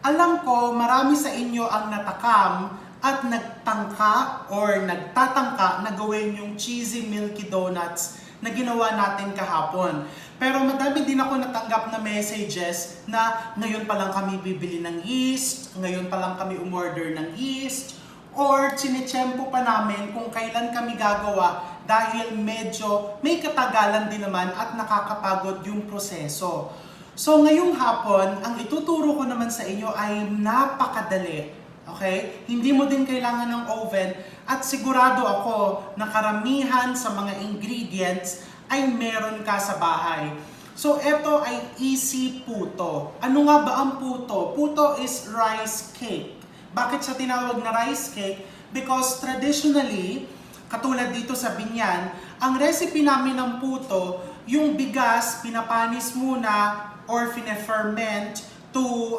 Alam ko marami sa inyo ang natakam at nagtangka or nagtatangka na gawin yung cheesy milky donuts na ginawa natin kahapon. Pero madami din ako natanggap na messages na ngayon pa lang kami bibili ng yeast, ngayon pa lang kami umorder ng yeast, or chinechempo pa namin kung kailan kami gagawa dahil medyo may katagalan din naman at nakakapagod yung proseso. So ngayong hapon, ang ituturo ko naman sa inyo ay napakadali. Okay? Hindi mo din kailangan ng oven at sigurado ako na karamihan sa mga ingredients ay meron ka sa bahay. So ito ay easy puto. Ano nga ba ang puto? Puto is rice cake. Bakit siya tinawag na rice cake? Because traditionally, katulad dito sa Binyan, ang recipe namin ng puto, yung bigas, pinapanis muna or fine-ferment to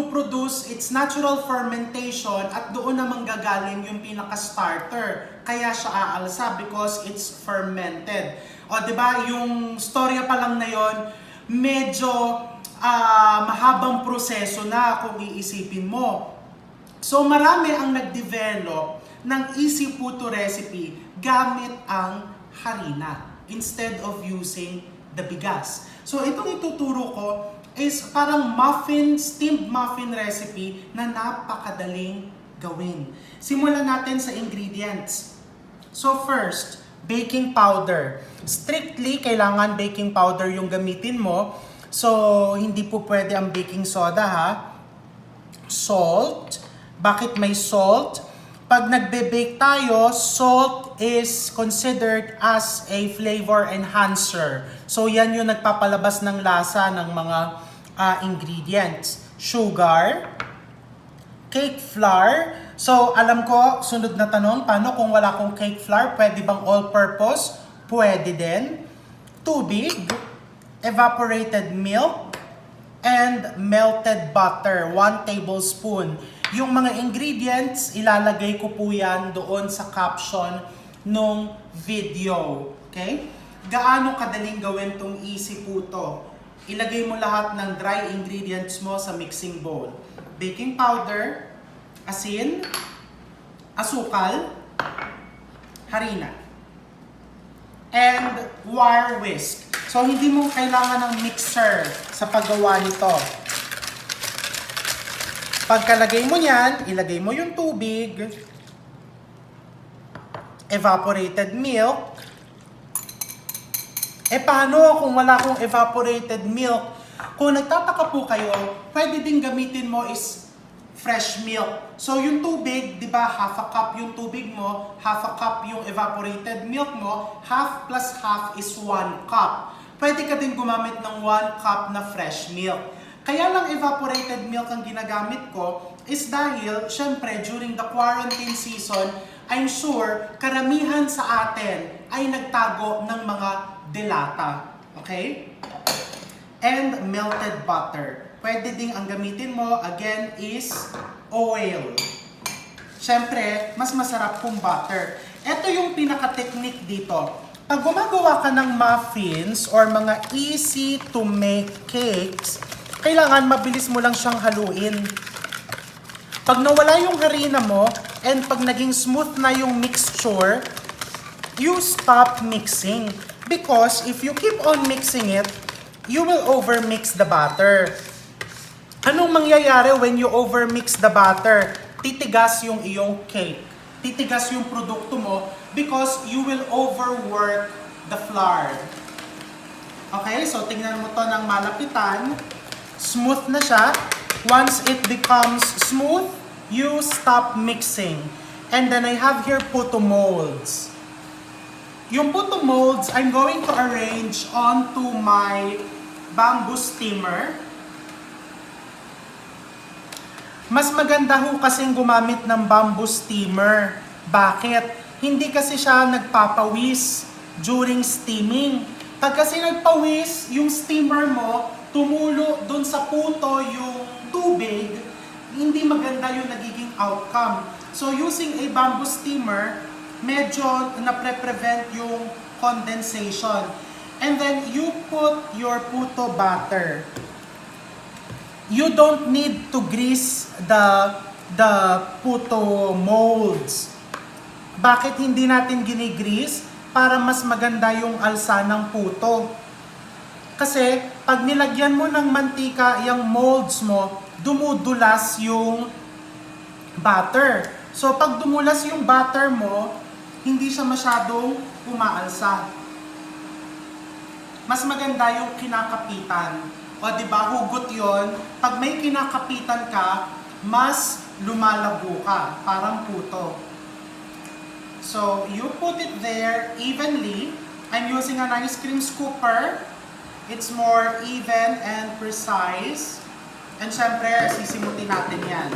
produce its natural fermentation at doon naman gagaling yung pinaka-starter. Kaya siya aalsa because it's fermented. O, di ba, yung storya pa lang na yon, medyo mahabang proseso na kung iisipin mo. So marami ang nag-develop ng easy puto recipe gamit ang harina instead of using the bigas. So itong ituturo ko is parang muffin, steamed muffin recipe na napakadaling gawin. Simulan natin sa ingredients. So first, baking powder. Strictly, kailangan baking powder yung gamitin mo. So hindi po pwede ang baking soda ha. Salt. Bakit may salt? Pag nagbe-bake tayo, salt is considered as a flavor enhancer. So yan yung nagpapalabas ng lasa ng mga ingredients. Sugar, cake flour. So alam ko, sunod na tanong, paano kung wala akong cake flour? Pwede bang all-purpose? Pwede din. Tubig, evaporated milk, and melted butter, 1 tablespoon. Yung mga ingredients, ilalagay ko po yan doon sa caption nung video. Okay? Gaano kadaling gawin tong easy puto? Ilagay mo lahat ng dry ingredients mo sa mixing bowl. Baking powder, asin, asukal, harina, and wire whisk. So hindi mo kailangan ng mixer sa paggawa nito. Pagkalagay mo yan, ilagay mo yung tubig, evaporated milk. Paano kung wala akong evaporated milk? Kung nagtataka po kayo, pwede din gamitin mo is fresh milk. So yung tubig, di ba, half a cup yung tubig mo, half a cup yung evaporated milk mo, half plus half is 1 cup. Pwede ka din gumamit ng 1 cup na fresh milk. Kaya lang evaporated milk ang ginagamit ko is dahil, syempre, during the quarantine season, I'm sure karamihan sa atin ay nagtago ng mga delata. Okay? And melted butter. Pwede ding ang gamitin mo, again, is oil. Syempre, mas masarap kung butter. Ito yung pinaka-technique dito. Pag gumagawa ka ng muffins or mga easy to make cakes, kailangan mabilis mo lang siyang haluin. Pag nawala yung harina mo, and pag naging smooth na yung mixture, you stop mixing. Because if you keep on mixing it, you will overmix the batter. Anong mangyayari when you overmix the batter? Titigas yung iyong cake. Titigas yung produkto mo because you will overwork the flour. Okay, so tingnan mo to ng malapitan. Smooth na siya. Once it becomes smooth, you stop mixing. And then I have here puto molds. Yung puto molds, I'm going to arrange onto my bamboo steamer. Mas maganda ho kasing gumamit ng bamboo steamer. Bakit? Hindi kasi siya nagpapawis during steaming. Pag kasi nagpawis, yung steamer mo, tumulo dun sa puto yung tubig, hindi maganda yung nagiging outcome. So using a bamboo steamer, medyo napre-prevent yung condensation. And then you put your puto batter. you don't need to grease the puto molds. Bakit hindi natin ginigrease? Para mas maganda yung alsa ng puto. Kasi pag nilagyan mo ng mantika yung molds mo, dumudulas yung butter. So pag dumulas yung butter mo, hindi siya masyadong umaalsa. Mas maganda yung kinakapitan. O diba, hugot yon. Pag may kinakapitan ka, mas lumalabo ka. Parang puto. So, you put it there evenly. I'm using an ice cream scooper. It's more even and precise. And syempre, sisimutin natin yan.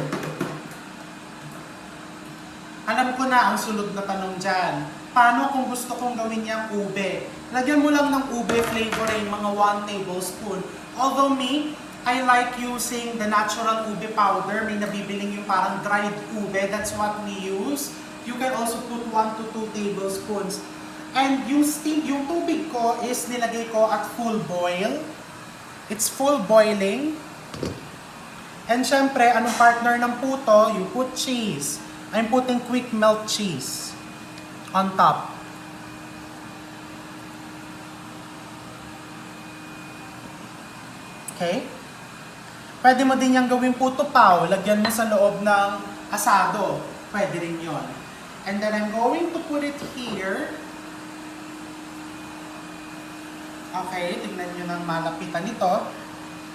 Alam ko na ang sunod na tanong dyan. Paano kung gusto kong gawin niyang ube? Lagyan mo lang ng ube flavoring, mga 1 tablespoon. Although me, I like using the natural ube powder. May nabibiling yung parang dried ube. That's what we use. You can also put 1 to 2 tablespoons. And yung tubig ko is nilagay ko at full boil. It's full boiling. And syempre, anong partner ng puto? You put cheese. I'm putting quick melt cheese on top. Okay? Pwede mo din yung gawing puto pao. Lagyan mo sa loob ng asado. Pwede rin yon. And then I'm going to put it here. Okay, tignan nyo ng malapitan nito.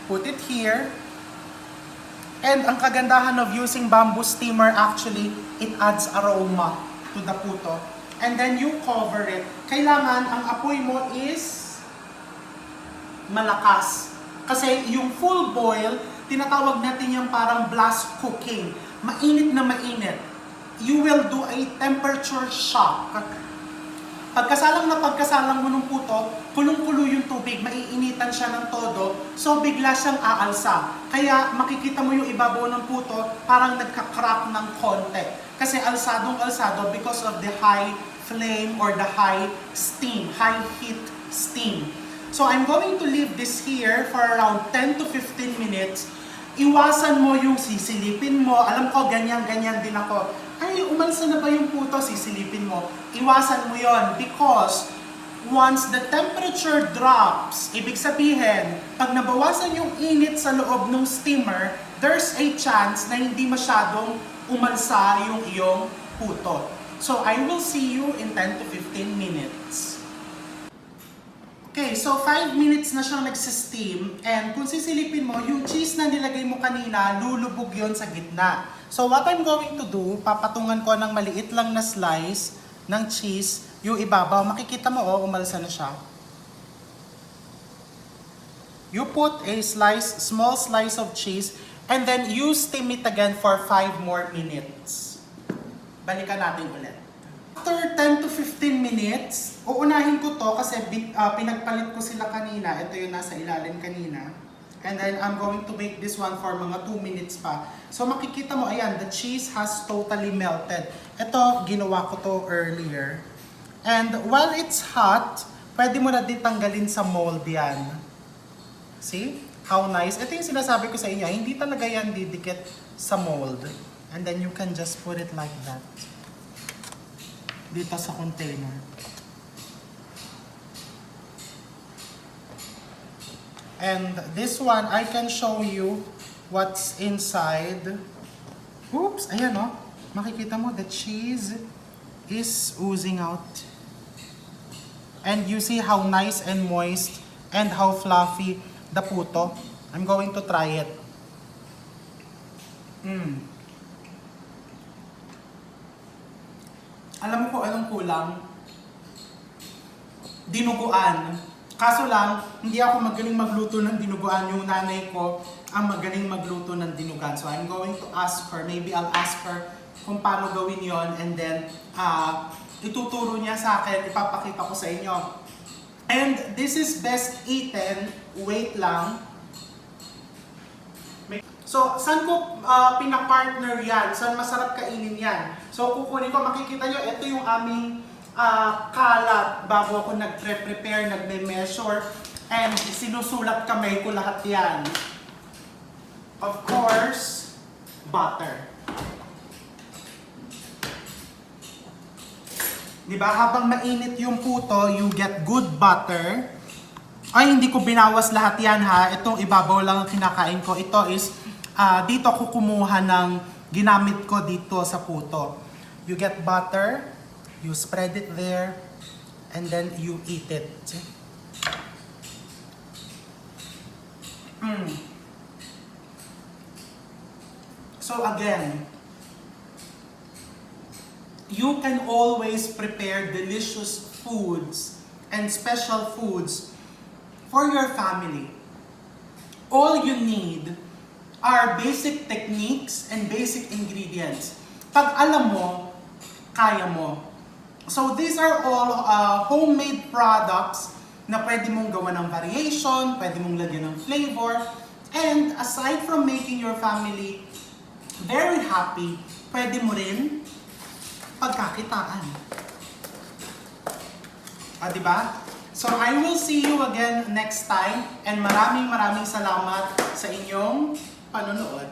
Put it here. And ang kagandahan of using bamboo steamer, actually, it adds aroma to the puto. And then you cover it. Kailangan ang apoy mo is malakas. Kasi yung full boil, tinatawag natin yung parang blast cooking. Mainit na mainit. You will do a temperature shock. Pagkasalang mo ng puto, kulong-kulo yung tubig, maiinitan siya ng todo, so bigla siyang aalsa. Kaya makikita mo yung ibabaw ng puto, parang nagka-crack ng konti. Kasi alsadong-alsado because of the high flame or the high steam, high heat steam. So I'm going to leave this here for around 10 to 15 minutes. Iwasan mo yung sisilipin mo. Alam ko, ganyan-ganyan din ako. Ay, umalsa na ba yung puto? Sisilipin mo. Iwasan mo yon because once the temperature drops, ibig sabihin, pag nabawasan yung init sa loob ng steamer, there's a chance na hindi masyadong umalsa yung iyong puto. So, I will see you in 10 to 15 minutes. Okay, so 5 minutes na siyang nagsisteam and kung sisilipin mo, yung cheese na nilagay mo kanina, lulubog yon sa gitna. So what I'm going to do, papatungan ko ng maliit lang na slice ng cheese, yung ibabaw. Makikita mo, umalsa na siya. You put a small slice of cheese and then you steam it again for 5 more minutes. Balikan natin ulit. After 10 to 15 minutes, uunahin ko to kasi pinagpalit ko sila kanina. Ito yung nasa ilalim kanina. And then I'm going to make this one for mga 2 minutes pa. So makikita mo, ayan, the cheese has totally melted. Ito, ginawa ko to earlier. And while it's hot, pwede mo na din tanggalin sa mold yan. See? How nice. Ito yung sinasabi ko sa inyo, hindi talaga yan didikit sa mold. And then you can just put it like that. Dito sa container. And this one, I can show you what's inside. Oops! Ayan o. Makikita mo, the cheese is oozing out. And you see how nice and moist and how fluffy the puto. I'm going to try it. Alam mo kung anong kulang? Dinuguan. Kaso lang, hindi ako magaling magluto ng dinuguan. Yung nanay ko ang magaling magluto ng dinuguan. So I'm going to ask her, maybe I'll ask her kung paano gawin yon and then ituturo niya sa akin, ipapakita ko sa inyo. And this is best eaten, wait lang. So, saan ko pinapartner yan? Saan masarap kainin yan? So, kukunin ko, makikita nyo, ito yung aming kalat bago ako nag-prepare, nagme-measure, and sinusulat kamay ko lahat yan. of course, butter. Diba? Habang mainit yung puto, you get good butter. Ay, hindi ko binawas lahat yan ha. Itong ibabaw lang ang kinakain ko. Ito is, dito ko kumuha ng ginamit ko dito sa puto. You get butter, you spread it there, and then you eat it. See? So again, you can always prepare delicious foods and special foods for your family. All you need are basic techniques and basic ingredients. Pag alam mo, kaya mo. So these are all homemade products na pwede mong gawa ng variation, pwede mong lagyan ng flavor, and aside from making your family very happy, pwede mo rin pagkakitaan. Diba? So I will see you again next time, and maraming salamat sa inyong panonood.